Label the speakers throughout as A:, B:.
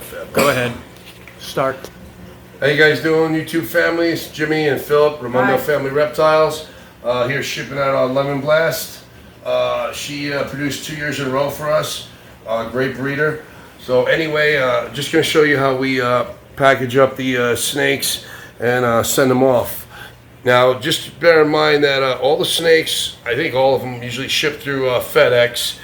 A: family.
B: Go ahead. Start.
A: How you guys doing, YouTube families? Jimmy and Philip, Raimondo Family Reptiles. Here shipping out on Lemonblast. She produced 2 years in a row for us. Great breeder. So anyway, just going to show you how we package up the snakes and send them off. Now, just bear in mind that all the snakes, I think all of them usually ship through FedEx.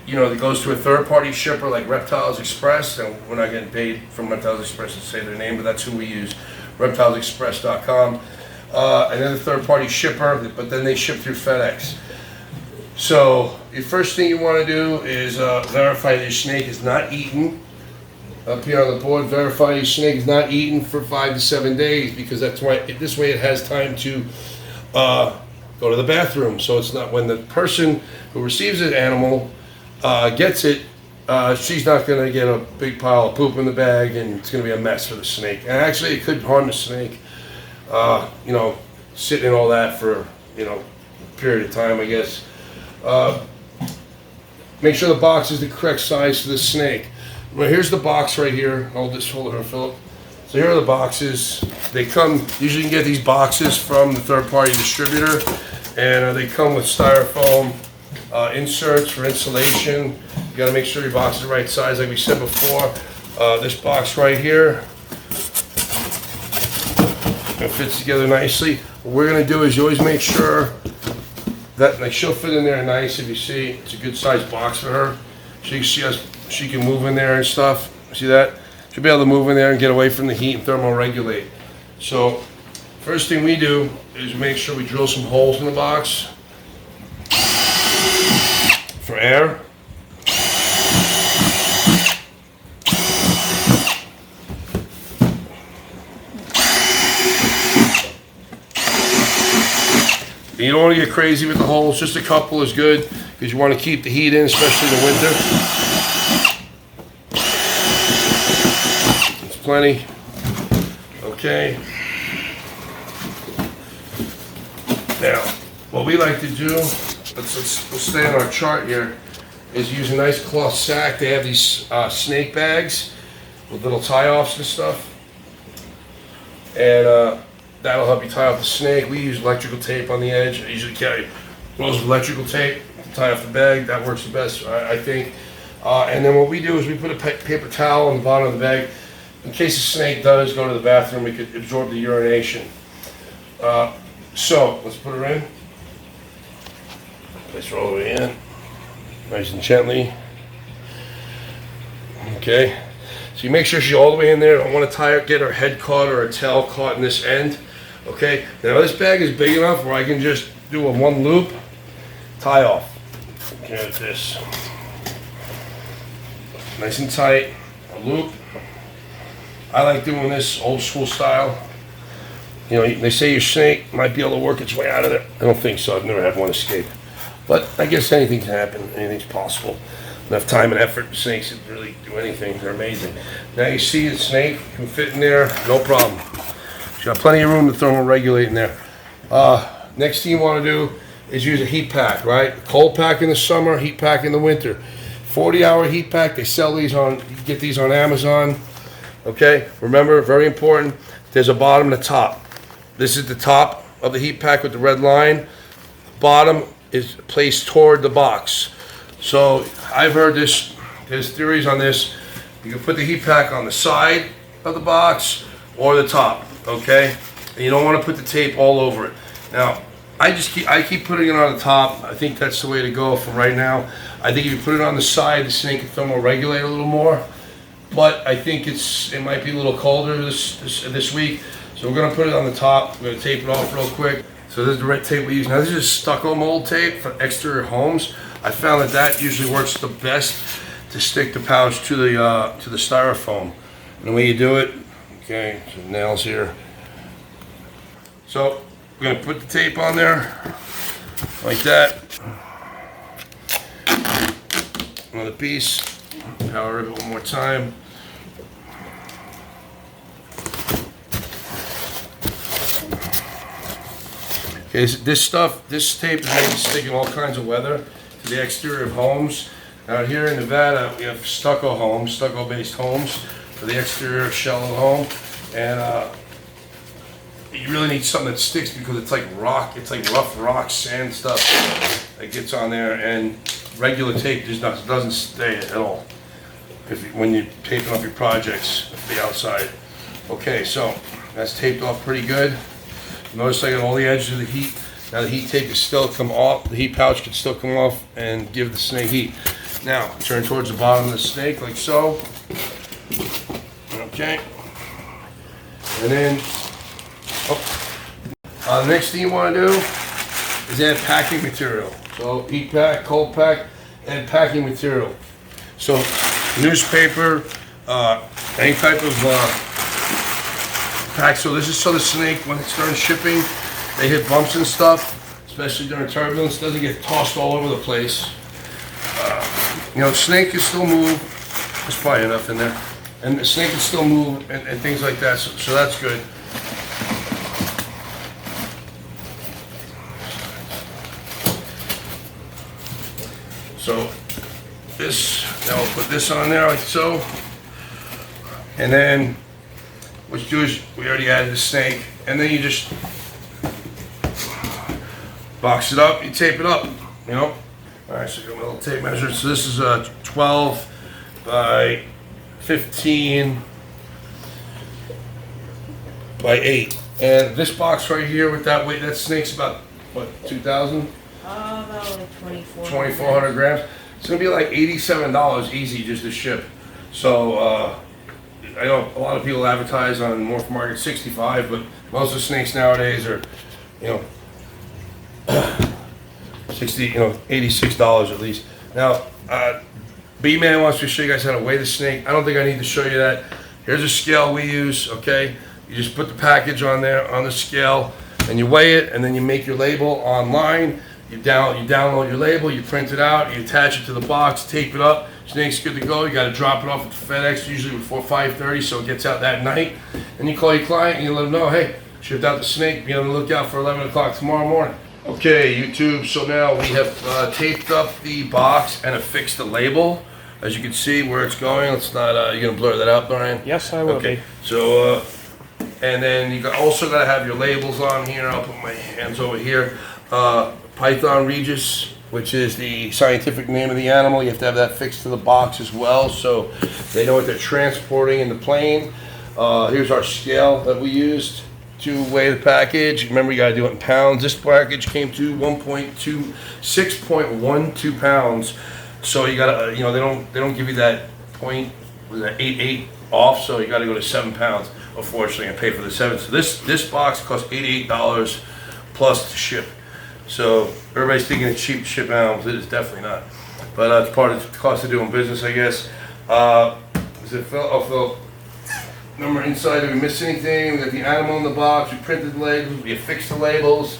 A: It goes to a third-party shipper like Reptiles Express, and we're not getting paid from Reptiles Express to say their name, but that's who we use, reptilesexpress.com. And then the third-party shipper, but then they ship through FedEx. So the first thing you want to do is verify that your snake is not eaten. Up here on the board, verify your snake is not eaten for 5 to 7 days, because that's why this way it has time to go to the bathroom. So it's not when the person who receives an animal gets it, she's not going to get a big pile of poop in the bag, and it's going to be a mess for the snake. And actually, it could harm the snake. Sitting in all that for a period of time, I guess. Make sure the box is the correct size for the snake. Well, here's the box right here. Hold this folder here, Philip. So here are the boxes. They come, usually you can get these boxes from the third-party distributor, and they come with styrofoam inserts for insulation. You got to make sure your box is the right size, like we said before. This box right here, it fits together nicely. What we're going to do is you always make sure that she'll fit in there nice. If you see, it's a good sized box for her. She can move in there and stuff. See that? She'll be able to move in there and get away from the heat and thermoregulate. So, first thing we do is make sure we drill some holes in the box for air. You don't want to get crazy with the holes, just a couple is good, because you want to keep the heat in, especially in the winter. It's plenty. Okay. Now, what we like to do, we'll stay on our chart here, is use a nice cloth sack. They have these snake bags with little tie-offs and stuff. And that'll help you tie off the snake. We use electrical tape on the edge. I usually carry rolls of electrical tape to tie off the bag. That works the best, I think. And then what we do is we put a paper towel on the bottom of the bag. In case the snake does go to the bathroom, we could absorb the urination. So, let's put her in. Place her all the way in. Nice and gently. Okay. So you make sure she's all the way in there. Don't want to tie her, get her head caught or her tail caught in this end. Okay, now this bag is big enough where I can just do a one loop, tie off. Okay, like this. Nice and tight, a loop. I like doing this old school style. They say your snake might be able to work its way out of there. I don't think so, I've never had one escape. But I guess anything can happen, anything's possible. Enough time and effort, snakes can really do anything, they're amazing. Now you see the snake can fit in there, no problem. Got plenty of room to thermoregulate in there. Next thing you want to do is use a heat pack, right? Cold pack in the summer, heat pack in the winter. 40-hour heat pack, they sell these you can get these on Amazon. Okay, remember, very important, there's a bottom and a top. This is the top of the heat pack with the red line. The bottom is placed toward the box. So I've heard there's theories on this. You can put the heat pack on the side of the box or the top. Okay, and you don't want to put the tape all over it. Now, I keep putting it on the top. I think that's the way to go for right now. I think if you put it on the side, the snake can thermoregulate a little more. But I think it might be a little colder this week, so we're gonna put it on the top. We're gonna tape it off real quick. So this is the red tape we use. Now this is stucco mold tape for exterior homes. I found that usually works the best to stick the pouch to the styrofoam. And the way you do it. Okay, some nails here. So we're going to put the tape on there, like that. Another piece. Power it one more time. Okay, so this tape is made to stick in all kinds of weather to the exterior of homes. Out here in Nevada, we have stucco-based homes for the exterior shell of the home. And you really need something that sticks because it's like rock, it's like rough rock, sand stuff that gets on there, and regular tape doesn't stay at all when you're taping up your projects at the outside. Okay, so that's taped off pretty good. Notice I got all the edges of the heat. Now the heat tape is still come off, the heat pouch can still come off and give the snake heat. Now, turn towards the bottom of the snake like so. Okay. And then, the next thing you want to do is add packing material. So heat pack, cold pack, and packing material. So newspaper, any type of pack. So this is so the snake, when it starts shipping, they hit bumps and stuff, especially during turbulence, doesn't get tossed all over the place. You know, the snake can still move. There's probably enough in there. And the snake can still move and things like that, so that's good. So now we'll put this on there like so. And then what you do is, we already added the snake, and then you just box it up, you tape it up, you know? All right, so I got my little tape measure. So this is a 12 by 15 by 8. And this box right here with that weight, that snake's about, what, 2,000?
C: About like
A: 2,400 grams. It's gonna be like $87 easy just to ship. So I know a lot of people advertise on Morph Market 65, but most of the snakes nowadays are, you know, $86 at least. Now, B-Man wants me to show you guys how to weigh the snake. I don't think I need to show you that. Here's a scale we use, okay? You just put the package on there, on the scale, and you weigh it, and then you make your label online. You download your label, you print it out, you attach it to the box, tape it up. Snake's good to go. You got to drop it off at FedEx, usually before 5:30, so it gets out that night. And you call your client and you let them know, hey, shipped out the snake. Be on the lookout for 11 o'clock tomorrow morning. Okay, YouTube, so now we have taped up the box and affixed the label. As you can see where it's going, it's not, you're gonna blur that out, Brian?
B: Yes, I will
A: Okay,
B: be.
A: so, and then you also gotta have your labels on here. I'll put my hands over here. Python Regis, which is the scientific name of the animal. You have to have that fixed to the box as well, so they know what they're transporting in the plane. Here's our scale that we used to weigh the package. Remember, you gotta do it in pounds. This package came to 6.12 pounds. So you gotta, you know, they don't give you that point, was that 8 off, so you gotta go to 7 pounds, unfortunately, and pay for the 7. So this box costs $88 plus to ship. So everybody's thinking it's cheap to ship animals. It is definitely not. But it's part of the cost of doing business, I guess. Is it Phil? Oh, Phil. Remember inside, did we miss anything? We got the animal in the box, we printed the labels, we affixed the labels,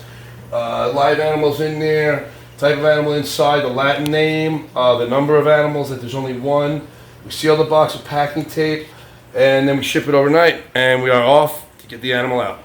A: live animals in there, type of animal inside, the Latin name, the number of animals, that there's only one. We seal the box with packing tape, and then we ship it overnight, and we are off to get the animal out.